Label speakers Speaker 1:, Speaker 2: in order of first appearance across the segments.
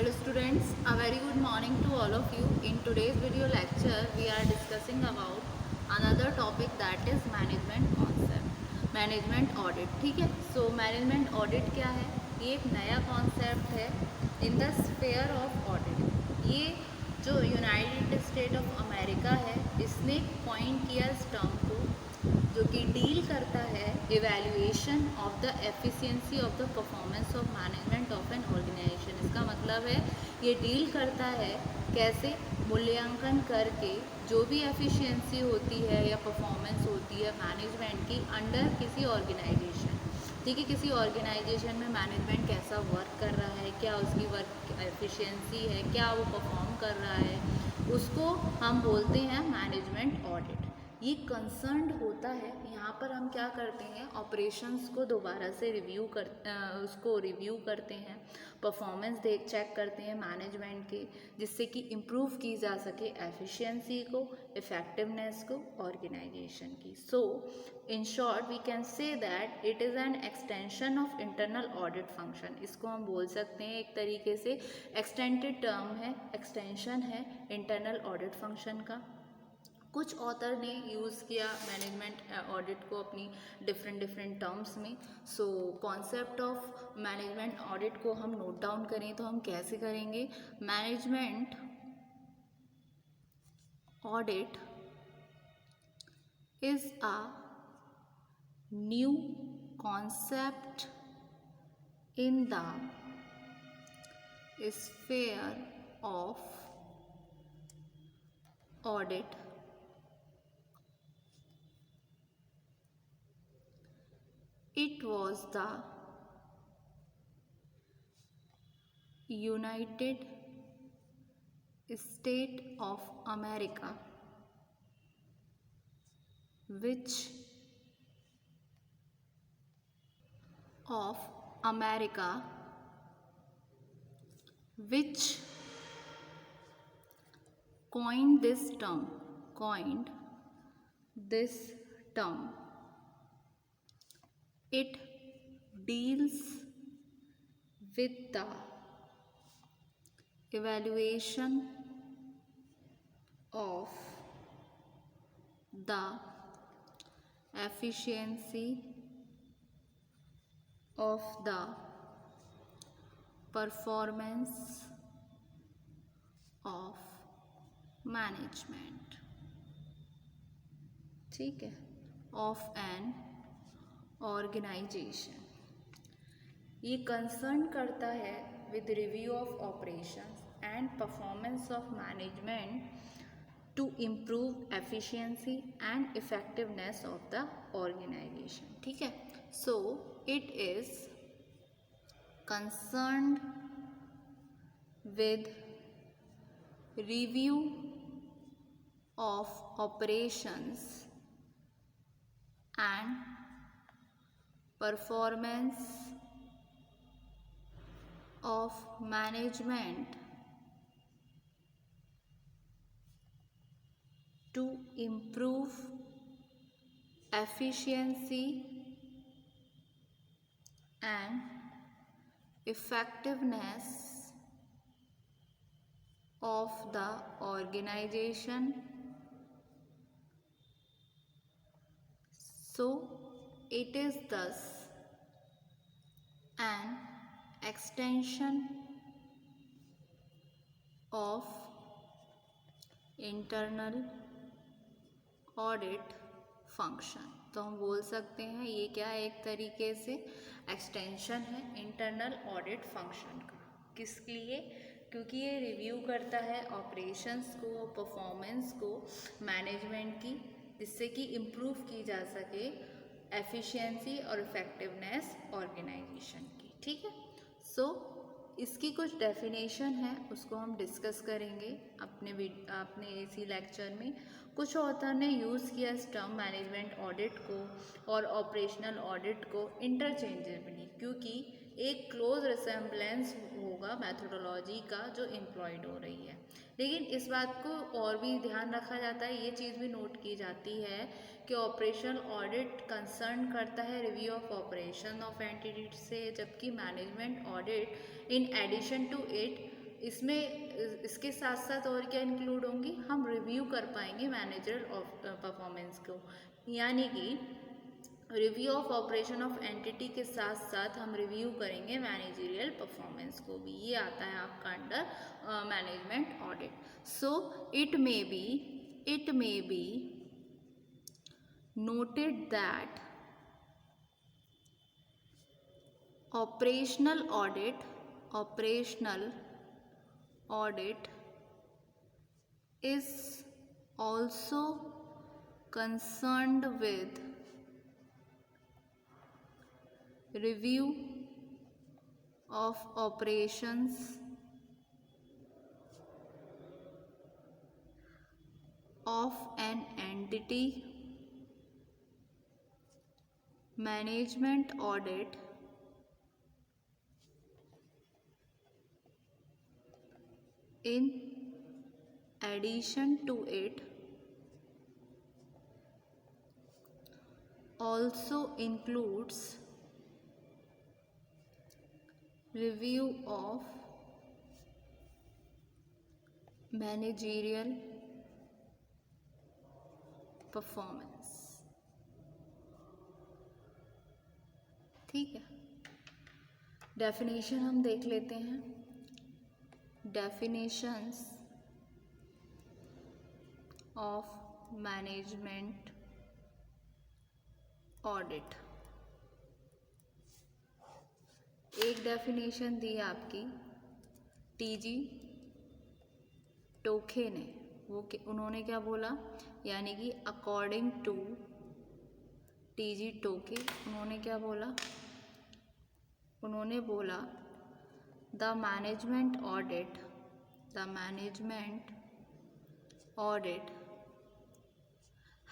Speaker 1: Hello students, a very good morning to all of you. In today's video lecture, we are discussing about another topic that is management concept, management audit. ठीक है, so management audit क्या है? ये एक नया concept है in the sphere of audit. ये जो यूनाइटेड स्टेट ऑफ अमेरिका है, इसने पॉइंट किया इस टर्म को, जो कि डील करता है evaluation of the efficiency of the performance of management of an organisation. इसका मतलब है ये डील करता है कैसे मूल्यांकन करके जो भी एफिशिएंसी होती है या परफॉर्मेंस होती है मैनेजमेंट की अंडर किसी ऑर्गेनाइजेशन। ठीक है, किसी ऑर्गेनाइजेशन में मैनेजमेंट कैसा वर्क कर रहा है, क्या उसकी वर्क एफिशिएंसी है, क्या वो परफॉर्म कर रहा है, उसको हम बोलते हैं मैनेजमेंट ऑडिट। ये कंसर्न्ड होता है, यहाँ पर हम क्या करते हैं, ऑपरेशंस को दोबारा से उसको रिव्यू करते हैं, परफॉर्मेंस चेक करते हैं मैनेजमेंट के, जिससे कि इम्प्रूव की जा सके एफिशिएंसी को, इफेक्टिवनेस को, ऑर्गेनाइजेशन की। So in short we can say that it is an extension of internal audit function. इसको हम बोल सकते हैं एक तरीके से एक्सटेंडेड टर्म है, एक्सटेंशन है इंटरनल ऑडिट फंक्शन का। कुछ ऑथर ने यूज़ किया मैनेजमेंट ऑडिट को अपनी डिफरेंट टर्म्स में। So concept of management audit को हम नोट डाउन करें तो हम कैसे करेंगे, management audit is a new concept in the sphere of audit it was the United States of America which coined this term. It deals with the evaluation of the efficiency of the performance of management. ठीक है, of an organisation. ये concern करता है with review of operations and performance of management to improve efficiency and effectiveness of the organisation. ठीक है, so it is concerned with review of operations and performance of management to improve efficiency and effectiveness of the organization. So it is thus an extension of internal audit function। तो हम बोल सकते हैं ये क्या है, एक तरीके से एक्सटेंशन है इंटरनल ऑडिट फंक्शन का। किस लिए, क्योंकि ये रिव्यू करता है ऑपरेशंस को, परफॉर्मेंस को मैनेजमेंट की, जिससे कि इम्प्रूव की जा सके एफिशिएंसी और इफेक्टिवनेस ऑर्गेनाइजेशन की। ठीक है, सो इसकी कुछ डेफिनेशन है, उसको हम डिस्कस करेंगे अपने इसी लेक्चर में। कुछ ऑथर ने यूज़ किया इस टर्म मैनेजमेंट ऑडिट को और ऑपरेशनल ऑडिट को इंटरचेंजेबली, क्योंकि एक क्लोज रिसेम्बलेंस होगा मैथोडोलॉजी का जो एम्प्लॉयड हो रही है। लेकिन इस बात को और भी ध्यान रखा जाता है, ये चीज़ भी नोट की जाती है कि ऑपरेशनल ऑडिट कंसर्न करता है review of operation of entity से, जबकि management audit in addition to it इसमें इसके साथ साथ और क्या इंक्लूड होंगी, हम रिव्यू कर पाएंगे मैनेजर ऑफ परफॉर्मेंस को, यानी कि review of operation of entity के साथ साथ हम रिव्यू करेंगे मैनेजरियल परफॉर्मेंस को भी। ये आता है आपका under management audit. So it may be noted that operational audit is also concerned with review of operations of an entity. Management audit in addition to it also includes review of managerial performance। ठीक है, definition हम देख लेते हैं। Definitions of management audit. एक definition दी आपकी TG टोखे ने, उन्होंने क्या बोला, यानी कि अकॉर्डिंग टू टीजी टोखे उन्होंने क्या बोला, उन्होंने बोला the management audit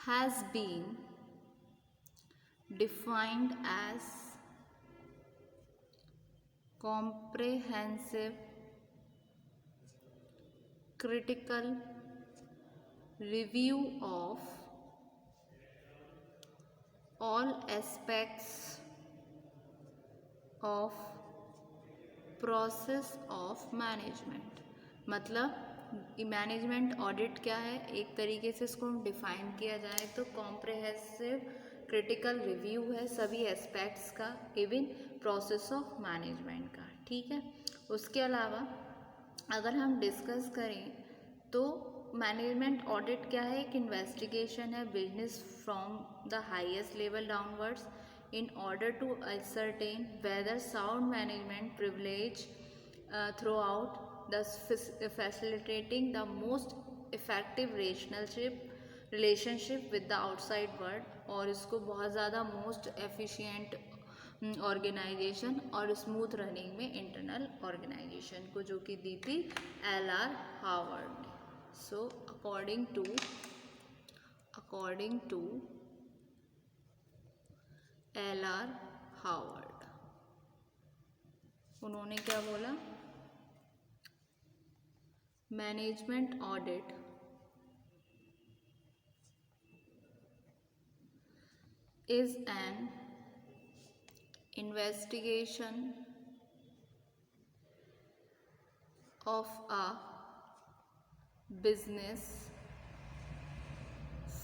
Speaker 1: has been defined as comprehensive critical review of all aspects of process of management। मतलब मैनेजमेंट ऑडिट क्या है, एक तरीके से इसको डिफाइन किया जाए तो कॉम्प्रिहेंसिव क्रिटिकल रिव्यू है सभी एस्पेक्ट्स का, इवन प्रोसेस ऑफ मैनेजमेंट का। ठीक है, उसके अलावा अगर हम डिस्कस करें तो मैनेजमेंट ऑडिट क्या है, एक इन्वेस्टिगेशन है business from the highest level downwards in order to ascertain whether sound management privilege throughout thus facilitating the most effective relationship with the outside world, और इसको बहुत ज़्यादा मोस्ट एफिशिएंट ऑर्गेनाइजेशन और smooth running में internal organisation को, जो कि दी थी एल.आर. हावर्ड ने। So according to L R. Howard उन्होंने क्या बोला, management audit is an investigation of a business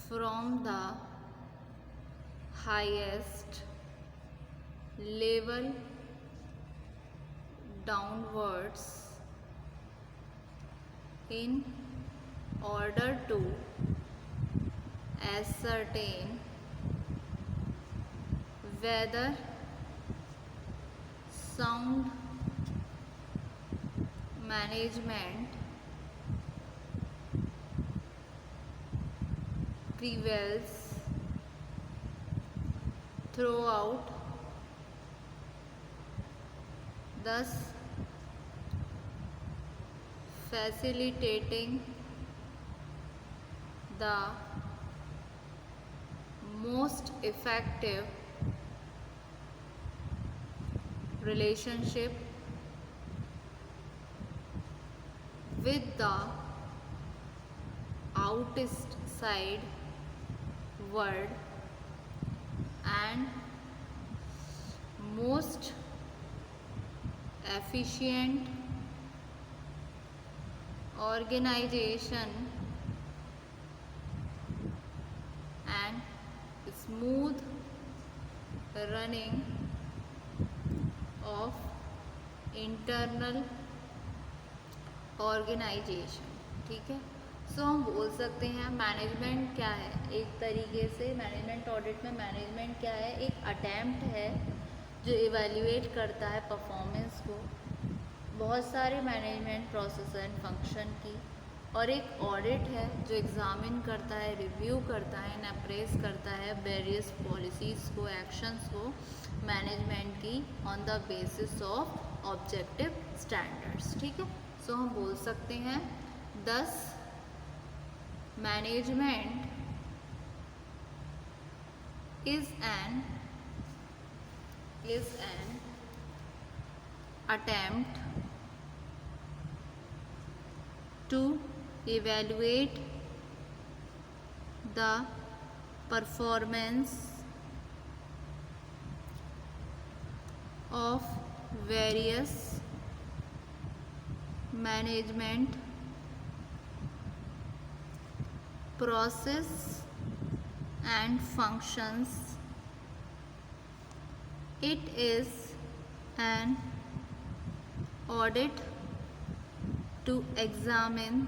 Speaker 1: from the highest level downwards in order to ascertain whether sound management prevails throughout, thus facilitating the most effective relationship with the outside world and most efficient organization and smooth running of internal organization। ठीक है, सो हम बोल सकते हैं management क्या है। एक तरीके से मैनेजमेंट ऑडिट में मैनेजमेंट क्या है, एक अटेम्प्ट है जो इवेल्युएट करता है परफॉर्मेंस को, बहुत सारे मैनेजमेंट प्रोसेस एंड फंक्शन की, और एक ऑडिट है जो एग्जामिन करता है, रिव्यू करता है एंड अप्रेस करता है वेरियस पॉलिसीज़ को, एक्शंस को मैनेजमेंट की on the basis of objective standards. ठीक है, सो हम बोल सकते हैं 10 management is an attempt to evaluate the performance of various management process and functions. It is an audit to examine,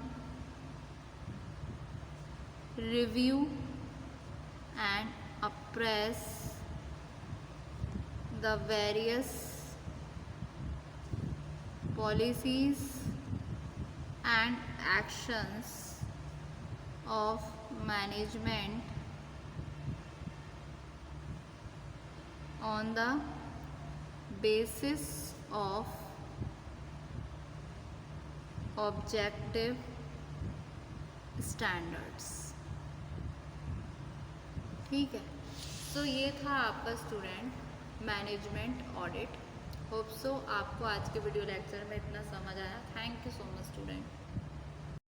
Speaker 1: review and appraise the various policies and actions of management on the basis of objective standards। ठीक है, सो ये था आपका student management audit. Hope so आपको आज के video lecture में इतना समझ आया। Thank you so much student.